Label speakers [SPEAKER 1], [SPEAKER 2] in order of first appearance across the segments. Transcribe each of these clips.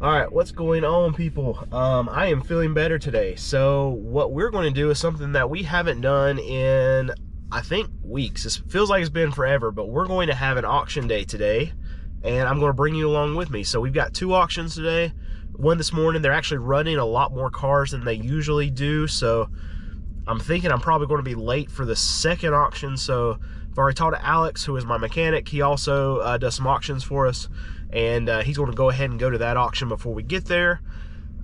[SPEAKER 1] Alright, what's going on, people? I am feeling better today. So what we're going to do is something that we haven't done in, I think, weeks. It feels like it's been forever, but we're going to have an auction day today, and I'm going to bring you along with me. So we've got 2 auctions today. One this morning. They're actually running a lot more cars than they usually do, so I'm thinking I'm probably going to be late for the second auction. So I've already talked to Alex, who is my mechanic. He also does some auctions for us, and he's going to go ahead and go to that auction before we get there.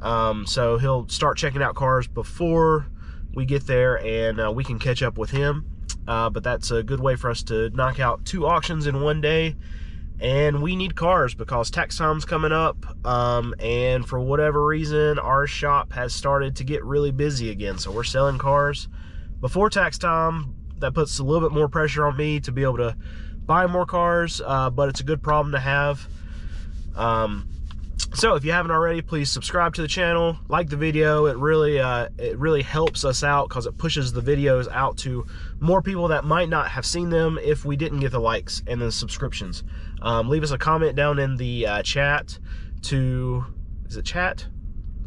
[SPEAKER 1] So he'll start checking out cars before we get there, and we can catch up with him. But that's a good way for us to knock out 2 auctions in one day. And we need cars because tax time's coming up, and for whatever reason our shop has started to get really busy again, so we're selling cars before tax time. That puts a little bit more pressure on me to be able to buy more cars, but it's a good problem to have. So if you haven't already, please subscribe to the channel, like the video. It really helps us out because it pushes the videos out to more people that might not have seen them if we didn't get the likes and the subscriptions. Leave us a comment down in the chat is it chat?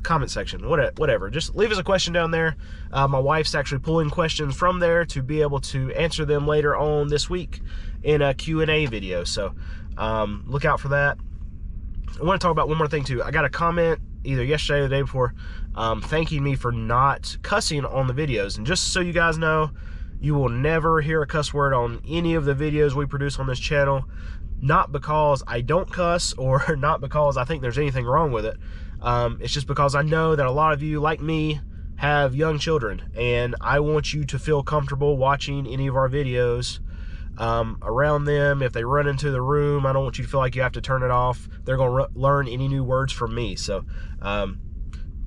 [SPEAKER 1] Comment section, whatever. Just leave us a question down there. My wife's actually pulling questions from there to be able to answer them later on this week in a Q&A video. So look out for that. I want to talk about one more thing too. I got a comment either yesterday or the day before thanking me for not cussing on the videos. And just so you guys know, you will never hear a cuss word on any of the videos we produce on this channel. Not because I don't cuss or not because I think there's anything wrong with it. It's just because I know that a lot of you, like me, have young children, and I want you to feel comfortable watching any of our videos around them. If they run into the room, I don't want you to feel like you have to turn it off. They're going to learn any new words from me. So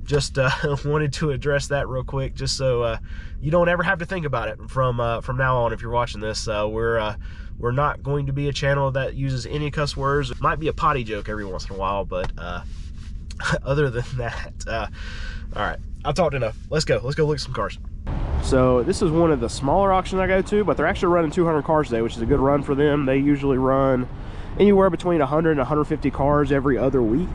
[SPEAKER 1] just wanted to address that real quick, just so you don't ever have to think about it from now on. If you're watching this, we're not going to be a channel that uses any cuss words. It might be a potty joke every once in a while, but other than that, all right, I've talked enough. Let's go look at some cars. So this is one of the smaller auctions I go to, but they're actually running 200 cars today, which is a good run for them. They usually run anywhere between 100 and 150 cars every other week.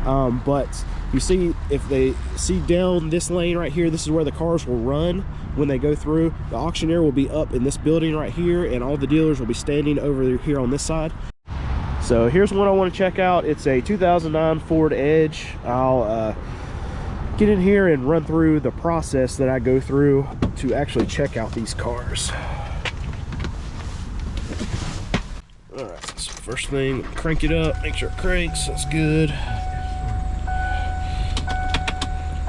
[SPEAKER 1] But you see, if they see down this lane right here, this is where the cars will run when they go through. The auctioneer will be up in this building right here, and all the dealers will be standing over here on this side. So here's one I want to check out. It's a 2009 Ford Edge. I'll get in here and run through the process that I go through to actually check out these cars. All right, so first thing, crank it up, make sure it cranks. That's good.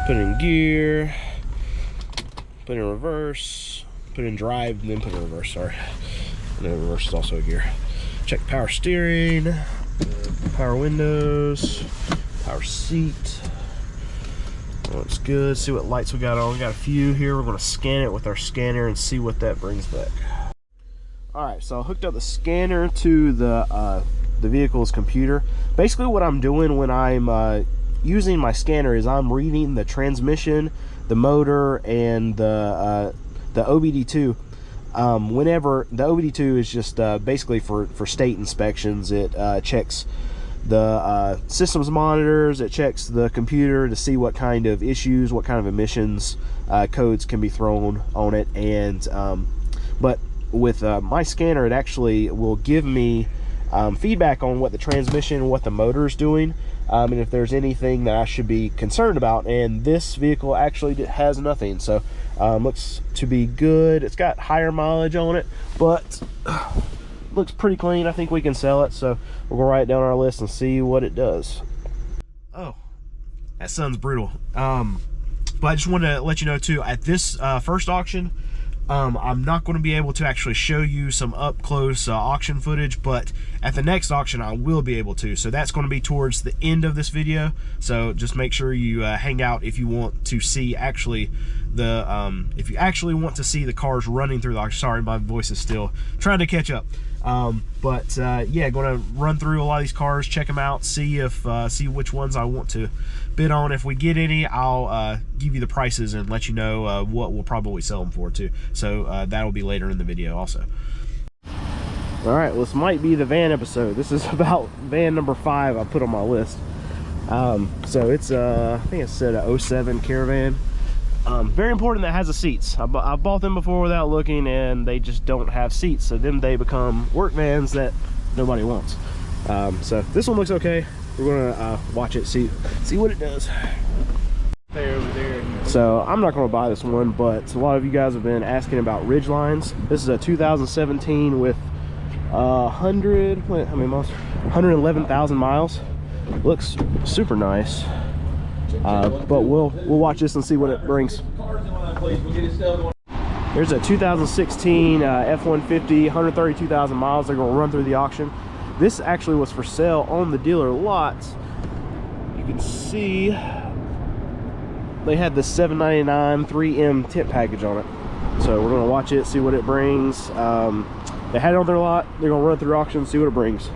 [SPEAKER 1] Put it in gear, put it in reverse, put it in drive, and then put it in reverse, sorry. And then reverse is also a gear. Check power steering, power windows, power seat. Looks good. See what lights we got on. We got a few here. We're going to scan it with our scanner and see what that brings back. Alright, so I hooked up the scanner to the vehicle's computer. Basically what I'm doing when I'm using my scanner is I'm reading the transmission, the motor, and the OBD2. Whenever the OBD2 is just basically for state inspections. It checks the systems monitors, it checks the computer to see what kind of issues, what kind of emissions codes can be thrown on it. And but with my scanner, it actually will give me feedback on what the transmission, what the motor is doing, and if there's anything that I should be concerned about. And this vehicle actually has nothing, so looks to be good. It's got higher mileage on it, but looks pretty clean. I think we can sell it, so we're gonna write it down on our list and see what it does. Oh, that sounds brutal. But I just wanted to let you know too, at this first auction, I'm not going to be able to actually show you some up close auction footage, but at the next auction I will be able to. So that's going to be towards the end of this video, so just make sure you hang out if you want to see actually the if you actually want to see the cars running through the auction. Sorry, my voice is still trying to catch up. Yeah, going to run through a lot of these cars, check them out, see if see which ones I want to bid on. If we get any, I'll give you the prices and let you know what we'll probably sell them for too. So that'll be later in the video also. All right, well, this might be the van episode. This is about van number 5 I put on my list. So it's I think it said a 07 Caravan. Very important that it has the seats. I bought them before without looking, and they just don't have seats, so then they become work vans that nobody wants. So this one looks okay. We're gonna watch it, see what it does. Over there. So I'm not gonna buy this one, but a lot of you guys have been asking about Ridgelines. This is a 2017 with 111,000 miles. Looks super nice. But we'll watch this and see what it brings. There's a 2016 F-150, 132,000 miles. They're going to run through the auction. This actually was for sale on the dealer lot. You can see they had the $799 3M tent package on it. So we're going to watch it, see what it brings. They had it on their lot. They're going to run through auction, see what it brings.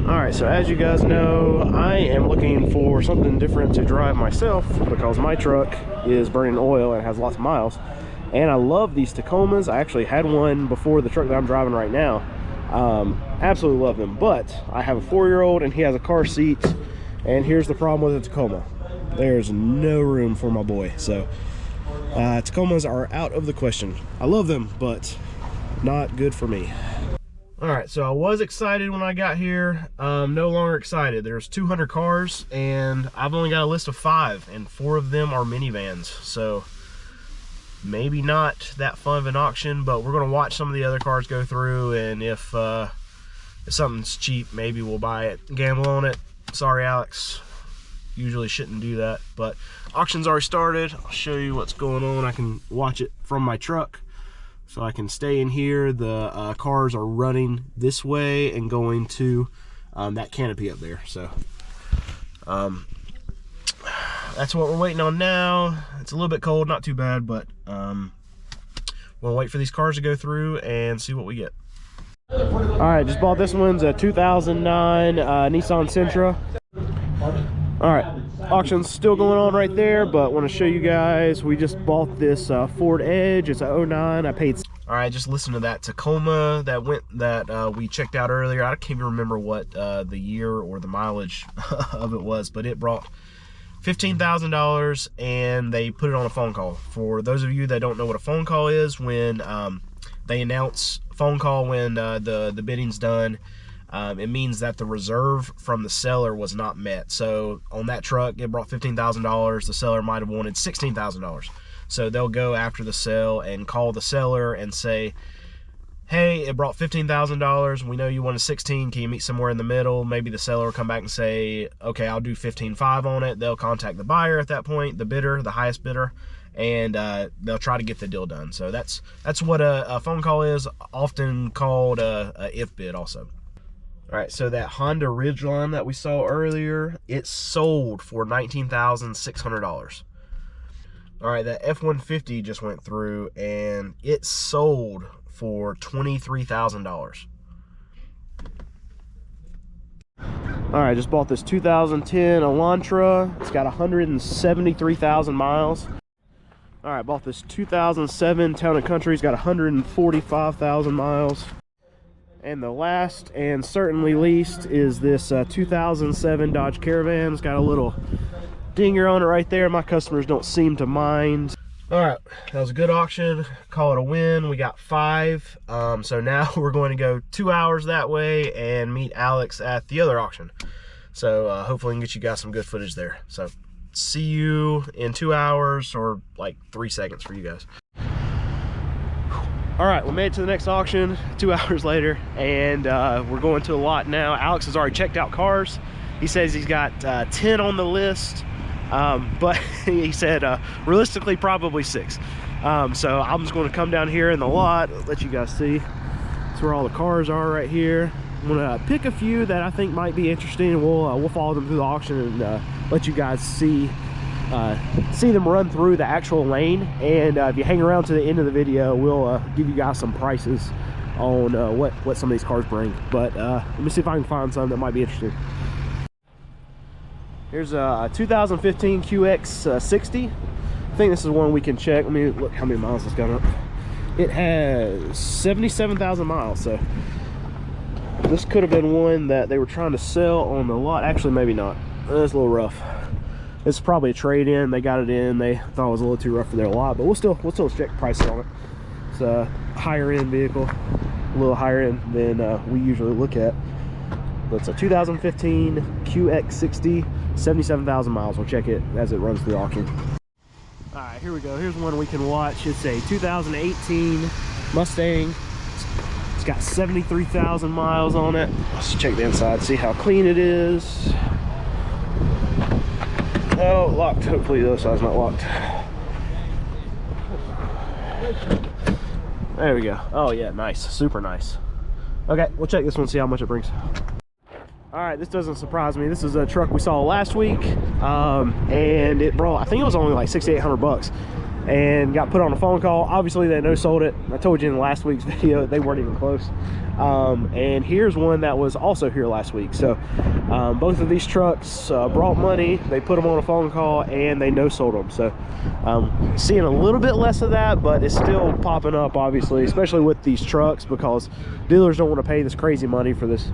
[SPEAKER 1] Alright, so as you guys know, I am looking for something different to drive myself because my truck is burning oil and has lots of miles. And I love these Tacomas. I actually had one before the truck that I'm driving right now. Absolutely love them. But I have a 4-year-old and he has a car seat. And here's the problem with a Tacoma. There's no room for my boy. So Tacomas are out of the question. I love them, but not good for me. All right, so I was excited when I got here. No longer excited. There's 200 cars, and I've only got a list of 5, and 4 of them are minivans. So maybe not that fun of an auction, but we're gonna watch some of the other cars go through, and if something's cheap, maybe we'll buy it. Gamble on it. Sorry, Alex. Usually shouldn't do that, but auction's already started. I'll show you what's going on. I can watch it from my truck. So I can stay in here. The cars are running this way and going to that canopy up there. So that's what we're waiting on now. It's a little bit cold, not too bad, but we'll wait for these cars to go through and see what we get. All right, just bought this one's a 2009 Nissan Sentra. All right, auction's still going on right there, but want to show you guys, we just bought this Ford Edge. It's a 09. I paid. All right, just listen to that Tacoma that we checked out earlier. I can't even remember what the year or the mileage of it was, but it brought $15,000, and they put it on a phone call. For those of you that don't know what a phone call is, when they announce phone call when the bidding's done, it means that the reserve from the seller was not met. So on that truck, it brought $15,000. The seller might have wanted $16,000. So they'll go after the sale and call the seller and say, hey, it brought $15,000. We know you wanted 16. Can you meet somewhere in the middle? Maybe the seller will come back and say, okay, I'll do 15.5 on it. They'll contact the buyer at that point, the bidder, the highest bidder, and they'll try to get the deal done. So that's what a phone call is, often called a if bid also. All right, so that Honda Ridgeline that we saw earlier, it sold for $19,600. All right, that F-150 just went through, and it sold for $23,000. All right, just bought this 2010 Elantra. It's got 173,000 miles. All right, bought this 2007 Town & Country. It's got 145,000 miles. And the last and certainly least is this 2007 Dodge Caravan. It's got a little dinger on it right there. My customers don't seem to mind. All right, that was a good auction. Call it a win. We got 5. So now we're going to go 2 hours that way and meet Alex at the other auction. So hopefully we can get you guys some good footage there. So see you in 2 hours, or like 3 seconds for you guys. All right, we made it to the next auction 2 hours later, and we're going to a lot now. Alex has already checked out cars. He says he's got 10 on the list, but he said realistically probably 6. So I'm just going to come down here in the lot, let you guys see. That's where all the cars are right here. I'm gonna pick a few that I think might be interesting, and we'll follow them through the auction and let you guys see them run through the actual lane. And if you hang around to the end of the video, we'll give you guys some prices on what some of these cars bring. But let me see if I can find some that might be interesting. Here's a 2015 QX60. I think this is one we can check. Let me look how many miles it's got up. It has 77,000 miles, so this could have been one that they were trying to sell on the lot. Actually, maybe not. It's a little rough. It's probably a trade-in. They got it in. They thought it was a little too rough for their lot, but we'll still check prices on it. It's a higher end vehicle, a little higher end than we usually look at. But it's a 2015 QX60, 77,000 miles. We'll check it as it runs through the auction. All right, here we go. Here's one we can watch. It's a 2018 Mustang. It's got 73,000 miles on it. Let's check the inside, see how clean it is. Oh, locked. Hopefully the other side's not locked. There we go. Oh yeah, nice. Super nice. Okay, we'll check this one, see how much it brings. All right, this doesn't surprise me. This is a truck we saw last week, and it brought, I think it was only like 6,800 bucks, and got put on a phone call. Obviously they no sold it. I told you in last week's video they weren't even close. And here's one that was also here last week. So both of these trucks brought money, they put them on a phone call, and they no sold them. So seeing a little bit less of that, but it's still popping up, obviously, especially with these trucks, because dealers don't want to pay this crazy money for these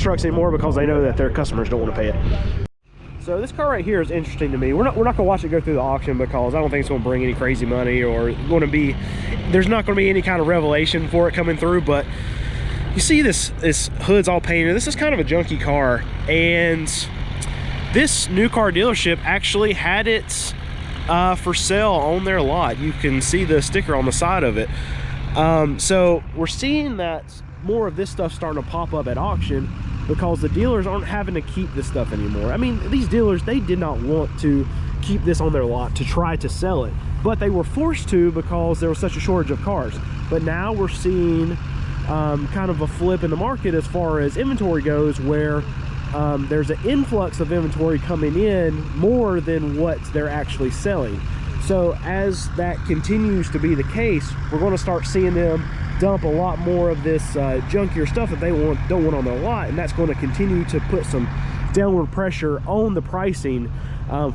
[SPEAKER 1] trucks anymore, because they know that their customers don't want to pay it. So this car right here is interesting to me. We're not gonna watch it go through the auction, because I don't think it's gonna bring any crazy money, or there's not gonna be any kind of revelation for it coming through. But you see this hood's all painted. This is kind of a junky car, and this new car dealership actually had it for sale on their lot. You can see the sticker on the side of it. So we're seeing that more of this stuff starting to pop up at auction, because the dealers aren't having to keep this stuff anymore. I mean, these dealers, they did not want to keep this on their lot to try to sell it, but they were forced to, because there was such a shortage of cars. But now we're seeing kind of a flip in the market as far as inventory goes, where there's an influx of inventory coming in more than what they're actually selling. So as that continues to be the case, we're going to start seeing them dump a lot more of this junkier stuff that they don't want on their lot, and that's going to continue to put some downward pressure on the pricing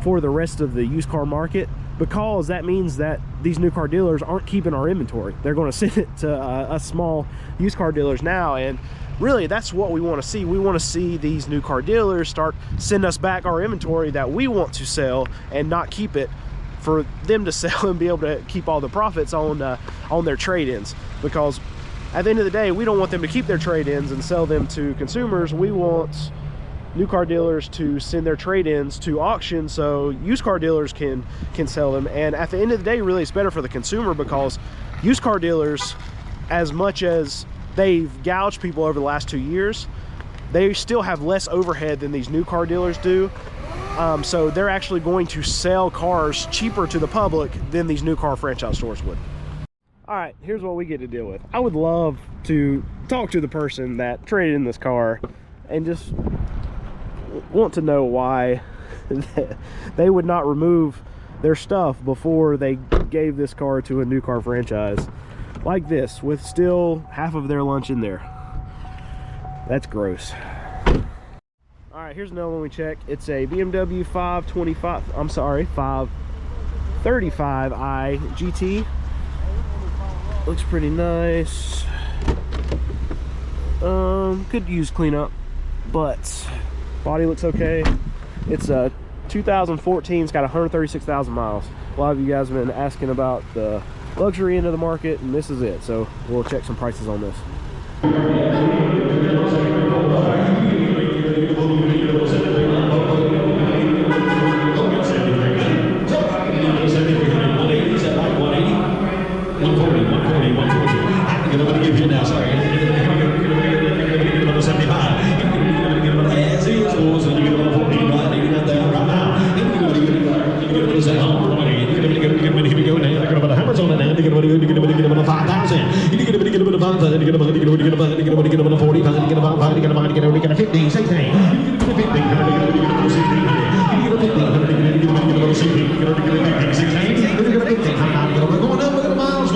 [SPEAKER 1] for the rest of the used car market, because that means that these new car dealers aren't keeping our inventory. They're going to send it to us small used car dealers now, and really that's what we want to see. We want to see these new car dealers start sending us back our inventory that we want to sell, and not keep it for them to sell and be able to keep all the profits on their trade-ins. Because at the end of the day, we don't want them to keep their trade-ins and sell them to consumers. We want new car dealers to send their trade-ins to auction, so used car dealers can sell them. And at the end of the day, really, it's better for the consumer, because used car dealers, as much as they've gouged people over the last 2 years, they still have less overhead than these new car dealers do. So they're actually going to sell cars cheaper to the public than these new car franchise stores would. All right, here's what we get to deal with. I would love to talk to the person that traded in this car and just want to know why they would not remove their stuff before they gave this car to a new car franchise like this, with still half of their lunch in there. That's gross. All right, here's another one we checked. It's a BMW 535i GT. Looks pretty nice. Could use cleanup, but body looks okay. It's a 2014. It's got 136,000 miles. A lot of you guys have been asking about the luxury end of the market, and this is it. So we'll check some prices on this.
[SPEAKER 2] Going up with the miles,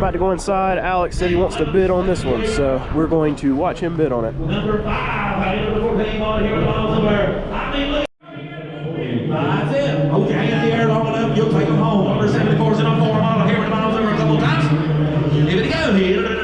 [SPEAKER 1] about to go inside. Alex said he wants to bid on this one, so we're going to watch him bid on it.
[SPEAKER 2] Number 5, that's it. Hold your hand in the air long enough, you'll take them home. Number 74 is in a 4 model here with the miles over a couple times. Give it a go here.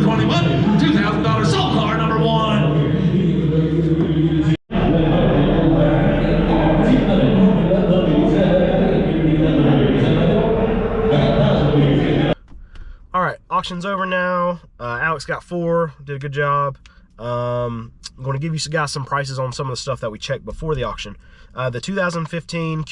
[SPEAKER 2] 35, $2,000 sold car number 1.
[SPEAKER 1] All right, auction's over now. Alex got 4, did a good job. I'm going to give you guys some prices on some of the stuff that we checked before the auction. The 2015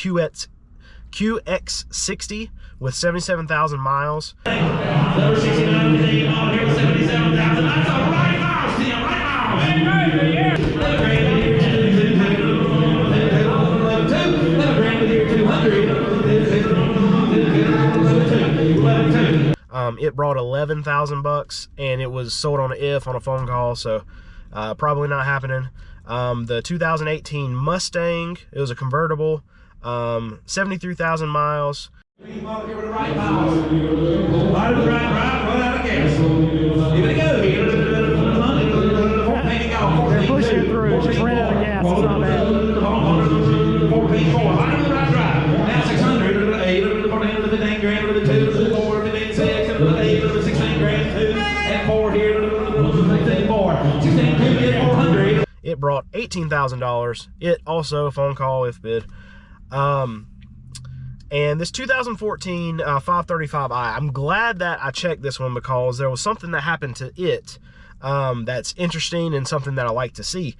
[SPEAKER 1] QX60 with 77,000 miles.
[SPEAKER 2] Number 69 today, on here with 77,000. That's a right mouse, Tim, right mouse.
[SPEAKER 1] It brought 11,000 bucks, and it was sold on an if on a phone call, so probably not happening. The 2018 Mustang, it was a convertible, 73,000 miles.
[SPEAKER 2] They're
[SPEAKER 1] pushing through, it just ran out of gas, it's not bad.
[SPEAKER 2] 14.4, right on the right drive. Now 600, 8, 14, 15 grand, 2, 4, 15, 6, 8, 16 grand, 2, and 4 here, 16, 4, 16, 2, 400.
[SPEAKER 1] It brought $18,000. It also a phone call if bid. And this 2014 535i, I'm glad that I checked this one because there was something that happened to it that's interesting and something that I like to see.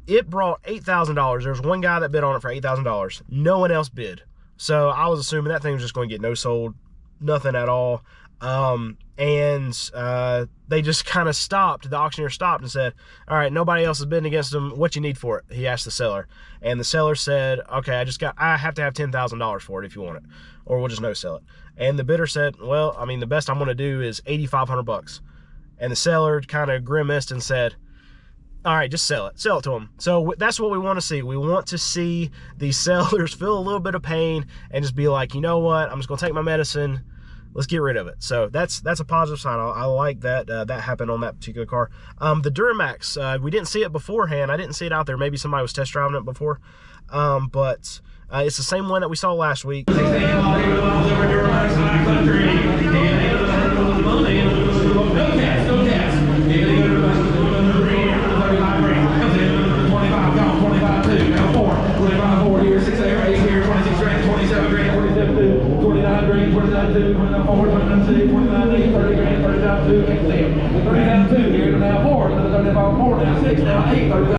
[SPEAKER 1] It brought $8,000. There was one guy that bid on it for $8,000. No one else bid. So I was assuming that thing was just going to get no sold, nothing at all. They just kind of stopped. The auctioneer stopped and said, all right, nobody else is bidding against him. What you need for it? He asked the seller. And the seller said, okay, I have to have $10,000 for it if you want it, or we'll just no sell it. And the bidder said, well, I mean, the best I'm going to do is $8,500 bucks. And the seller kind of grimaced and said, all right, just sell it to them. So that's what we want to see. We want to see these sellers feel a little bit of pain and just be like, you know what, I'm just gonna take my medicine, let's get rid of it. So that's a positive sign. I like that that happened on that particular car. The Duramax, we didn't see it beforehand. I didn't see it out there. Maybe somebody was test driving it before, but it's the same one that we saw last week.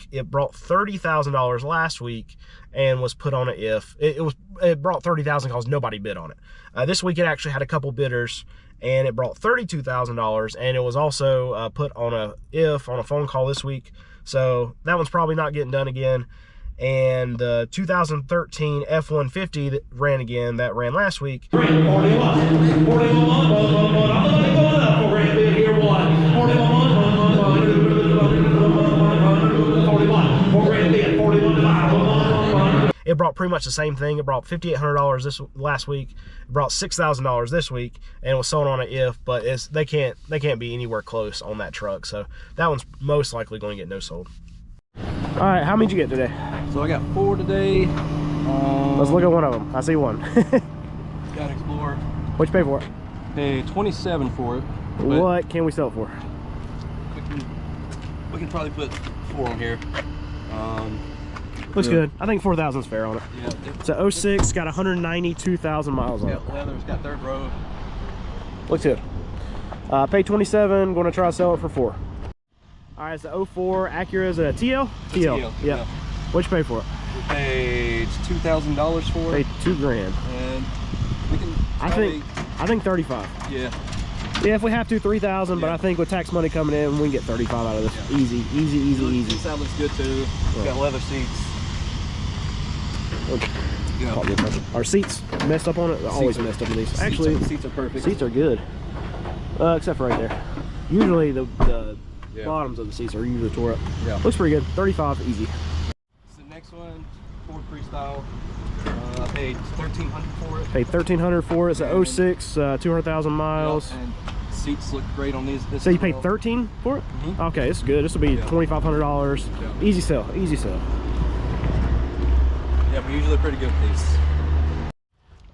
[SPEAKER 1] It brought $30,000 last week and was put on an if. It brought $30,000 because nobody bid on it. This week it actually had a couple bidders, and it brought $32,000, and it was also put on a if on a phone call this week. So that one's probably not getting done again. And the 2013 F-150 that ran again, that ran last week. It brought pretty much the same thing. It brought $5,800 this last week. It brought $6,000 this week, and it was sold on an if. But they can't be anywhere close on that truck. So that one's most likely going to get no sold. All right, how many did you get today?
[SPEAKER 3] So I got 4 today.
[SPEAKER 1] Let's look at one of them. I see one.
[SPEAKER 3] Got Explorer.
[SPEAKER 1] What'd you pay for it?
[SPEAKER 3] Paid $27 for it.
[SPEAKER 1] What can we sell it for?
[SPEAKER 3] We can probably put 4 on here.
[SPEAKER 1] Looks good. I think 4,000 is fair on it.
[SPEAKER 3] Yeah,
[SPEAKER 1] It's a 06, got 192,000 miles on it.
[SPEAKER 3] Yeah, leather's got third row.
[SPEAKER 1] Looks good. Paid 27, going to try to sell it for 4. All right, it's the 04 Acura. Is it a TL? TL.
[SPEAKER 3] TL,
[SPEAKER 1] Yeah. What'd you pay for it?
[SPEAKER 3] We paid $2,000 for it.
[SPEAKER 1] Paid $2,000.
[SPEAKER 3] And we can
[SPEAKER 1] I think 35.
[SPEAKER 3] Yeah.
[SPEAKER 1] Yeah, if we have to, 3,000. But
[SPEAKER 3] Yeah.
[SPEAKER 1] I think with tax money coming in, we can get 35 out of this.
[SPEAKER 3] Yeah.
[SPEAKER 1] Easy.
[SPEAKER 3] Inside looks good too.
[SPEAKER 1] Yeah.
[SPEAKER 3] Got leather seats. Yeah.
[SPEAKER 1] Our seats messed up on it. They're always messed up in these. Actually,
[SPEAKER 3] seats are perfect.
[SPEAKER 1] seats are good, except for right there. Usually the
[SPEAKER 3] Yeah.
[SPEAKER 1] bottoms of the seats are usually tore up.
[SPEAKER 3] Yeah.
[SPEAKER 1] Looks pretty good. 35, easy.
[SPEAKER 3] So next one, Ford Freestyle. I paid $1,300 for it.
[SPEAKER 1] Paid 1,300 for it. It's a 06, 200,000 miles.
[SPEAKER 3] And seats look great on these. This
[SPEAKER 1] So you
[SPEAKER 3] as
[SPEAKER 1] paid
[SPEAKER 3] well.
[SPEAKER 1] 13 for it?
[SPEAKER 3] Mhm.
[SPEAKER 1] Okay, this is good. This will be
[SPEAKER 3] Yeah.
[SPEAKER 1] $2,500.
[SPEAKER 3] Yeah.
[SPEAKER 1] Easy sell. Easy sell.
[SPEAKER 3] Yeah, we're usually pretty good with these.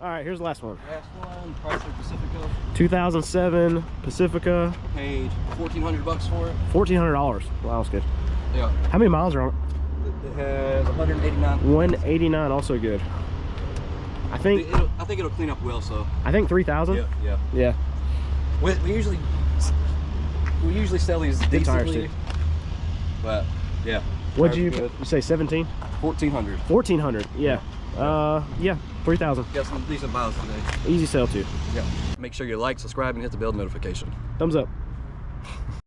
[SPEAKER 1] All right, here's the last one.
[SPEAKER 3] Last one, Chrysler Pacifica.
[SPEAKER 1] 2007 Pacifica.
[SPEAKER 3] Paid $1,400 for it.
[SPEAKER 1] $1,400. Wow, that's good.
[SPEAKER 3] Yeah.
[SPEAKER 1] How many miles are on
[SPEAKER 3] It has 189.
[SPEAKER 1] it? 189. Also good. I think
[SPEAKER 3] I think it'll clean up well. So.
[SPEAKER 1] 3,000.
[SPEAKER 3] Yeah.
[SPEAKER 1] Yeah.
[SPEAKER 3] We usually sell these
[SPEAKER 1] Good tires,
[SPEAKER 3] decently,
[SPEAKER 1] too.
[SPEAKER 3] but yeah.
[SPEAKER 1] What'd
[SPEAKER 3] tires
[SPEAKER 1] you
[SPEAKER 3] are good.
[SPEAKER 1] say? 17.
[SPEAKER 3] 1,400.
[SPEAKER 1] 1,400. Yeah. Yeah. 3,000.
[SPEAKER 3] Got some decent miles today.
[SPEAKER 1] Easy sell too.
[SPEAKER 3] Yeah. Make sure you like, subscribe, and hit the bell notification.
[SPEAKER 1] Thumbs up.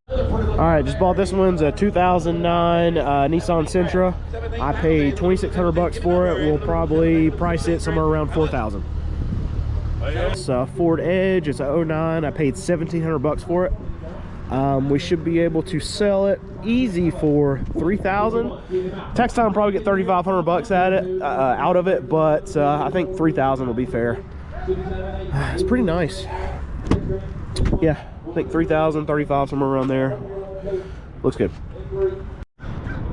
[SPEAKER 1] All right, just bought this one's a 2009 Nissan Sentra. I paid $2,600 for it. We'll probably price it somewhere around 4,000. It's a Ford Edge. It's a 09. I paid $1,700 for it. We should be able to sell it easy for 3,000. Tax time probably get $3,500 at it out of it, but I think 3,000 will be fair. It's pretty nice. Yeah, I think 3,000, 35, somewhere around there. Looks good.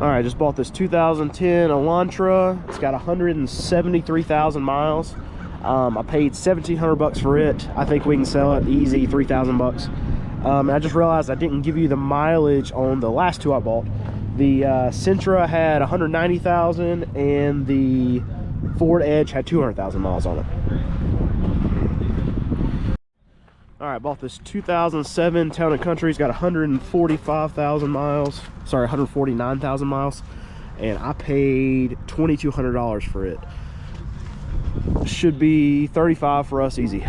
[SPEAKER 1] All right, just bought this 2010 Elantra. It's got 173,000 miles. I paid $1,700 for it. I think we can sell it easy, $3,000. I just realized I didn't give you the mileage on the last two I bought. The Sentra had 190,000 and the Ford Edge had 200,000 miles on it. All right, bought this 2007 Town & Country. It's got 145,000 miles. Sorry, 149,000 miles. And I paid $2,200 for it. Should be 35 for us easy.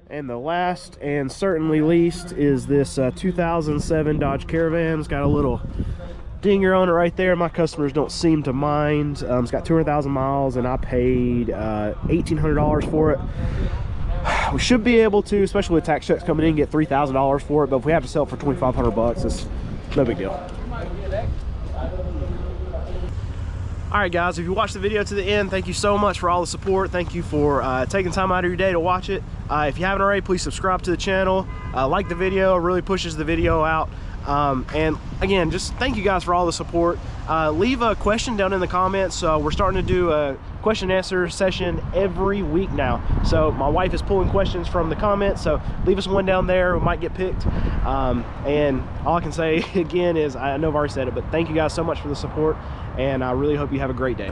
[SPEAKER 1] And the last and certainly least is this 2007 Dodge Caravan. It's got a little dinger on it right there. My customers don't seem to mind. It's got 200,000 miles and I paid $1,800 for it. We should be able to, especially with tax checks coming in, get $3,000 for it, but if we have to sell it for $2,500, it's no big deal. All right, guys, if you watched the video to the end, thank you so much for all the support. Thank you for taking time out of your day to watch it. If you haven't already, please subscribe to the channel. Like the video, it really pushes the video out. And again, just thank you guys for all the support. Leave a question down in the comments. We're starting to do a question and answer session every week now. So my wife is pulling questions from the comments, so leave us one down there. We might get picked. And all I can say again is, I know I've already said it, but thank you guys so much for the support, and I really hope you have a great day.